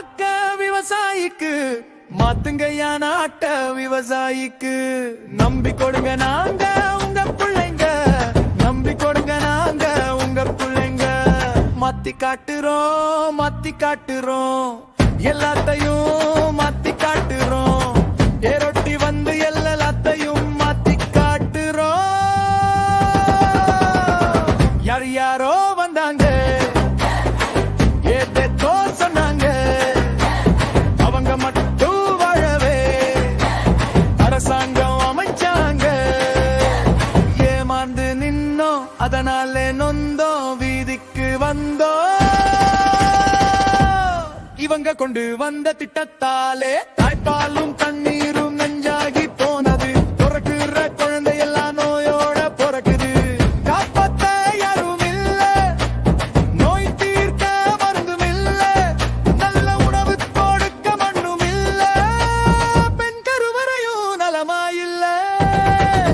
வாக்க விவசாயிக்கு மாத்துங்கய்யா நாட்ட விவசாயிக்கு. நம்பி கொடுங்க நாங்க உங்க பிள்ளைங்க, நம்பி கொடுங்க நாங்க உங்க பிள்ளைங்க. மாத்தி காட்டுறோம் மாத்தி காட்டுறோம், எல்லாத்தையும் மாத்தி காட்டுறோம். ஏரொட்டி வந்து எல்லாத்தையும் மாத்தி காட்டுறோம். யார் யாரோ வந்தாங்க, ஏதோ சொன்னாங்க, அவங்க மட்டும் வாழவே அரசாங்கம் அமைச்சாங்க. ஏமாந்து நின்னோம், அதனாலே நொந்தோம், வீதிக்கு வந்தோம். இவங்க கொண்டு வந்த திட்டத்தாலே தாய்ப்பாலும் தண்ணீரும் நஞ்சாகி போனது. பிறக்குற குழந்தை எல்லாம் நோயோட பிறக்குது. காப்பாத்த யாரும் இல்ல, நோய் தீர்க்க மருந்தும் இல்ல, நல்ல உணவு கொடுக்க மண்ணும் இல்ல, பெண் கருவறையும் நலமாயில்ல.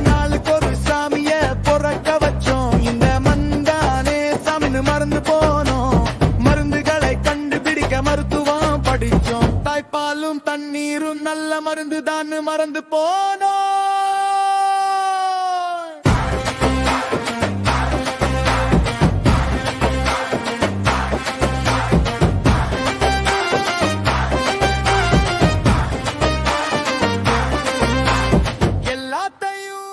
நாளுக்கு ஒரு சாமிய பொறக்க வச்சோம், இந்த மந்தானே சாமின்னு மறந்து போனோம். மருந்துகளை கண்டுபிடிக்க மருத்துவம் படிச்சோம், தாய்ப்பாலும் தண்ணீரும் நல்ல மருந்து தான் மறந்து போனோம். எல்லாத்தையும்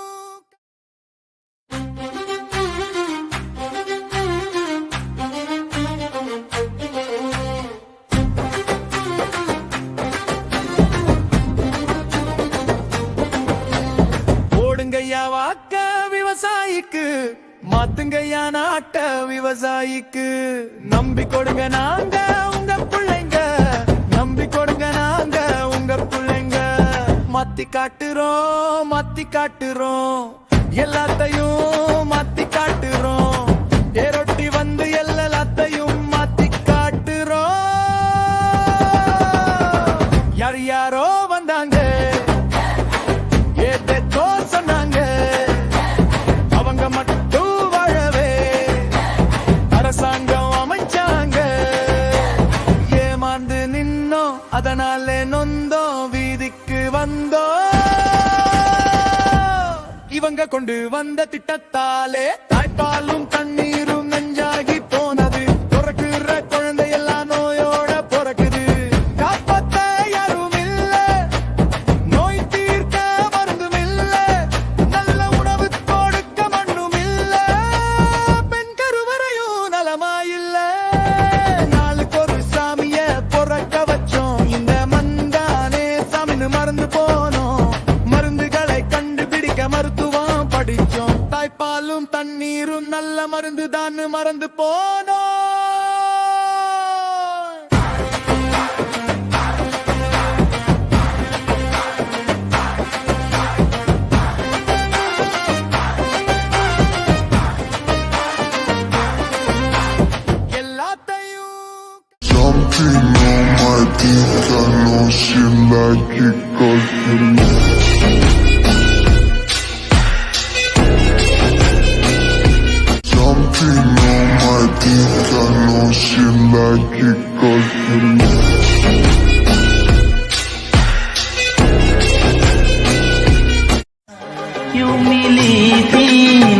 போடுங்கய்யா வாக்க விவசாயிக்கு, மாத்துங்கய்யா நாட்ட விவசாயிக்கு. நம்பி கொடுங்க நாங்க உங்க பிள்ளைங்க, நம்பி கொடுங்க நாங்க உங்க பிள்ளைங்க. மாத்தி காட்டுறோம் மாத்தி காட்டுறோம், எல்லாத்தையும் மாத்தி காட்டுறோம். ஏரொட்டி வந்து எல்லாத்தையும் மாத்தி காட்டுறோம். யார் யாரோ வந்தாங்க, ஏதோ சொன்னாங்க, அவங்க மட்டும் வாழவே அரசாங்கம் அமைச்சாங்க. ஏமாந்து நின்னோம், அதனாலே நொந்தோம், வீதிக்கு வந்தோம். இவங்க கொண்டு வந்த திட்டத்தாலே தாய்ப்பாலும் தண்ணீரும் நஞ்சாகி போனது. பிறக்குற குழந்தை எல்லாம் நோயோட பிறக்குது. காப்பாத்த யாரும் இல்ல, நோய் தீர்க்க மருந்தும் இல்ல, நல்ல உணவு கொடுக்க மண்ணும் இல்ல, பெண் கருவறையும் நலமாயில்ல. நாளுக்கு ஒரு சாமிய பொறக்க வச்சோம், இந்த மந்தானே சாமின்னு மறந்து போனோம். மருந்துகளை கண்டுபிடிக்க மருத்துவம் படிச்சோம், தாய்ப்பாலும் தண்ணீரும் நல்ல மருந்து தான் மறந்து போனோம். எல்லாத்தையும் Something on my teeth, I know she like it 'cause you know. Something on my teeth, I know she like it 'cause you know. यूं मिली थी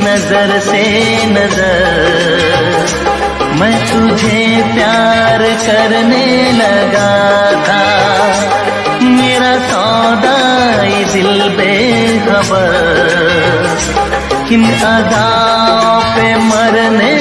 नजर से नजर, मैं तुझे प्यार करने लगा था. मेरा सौदा ये दिल बेखबर, किन अदाओं पे मरने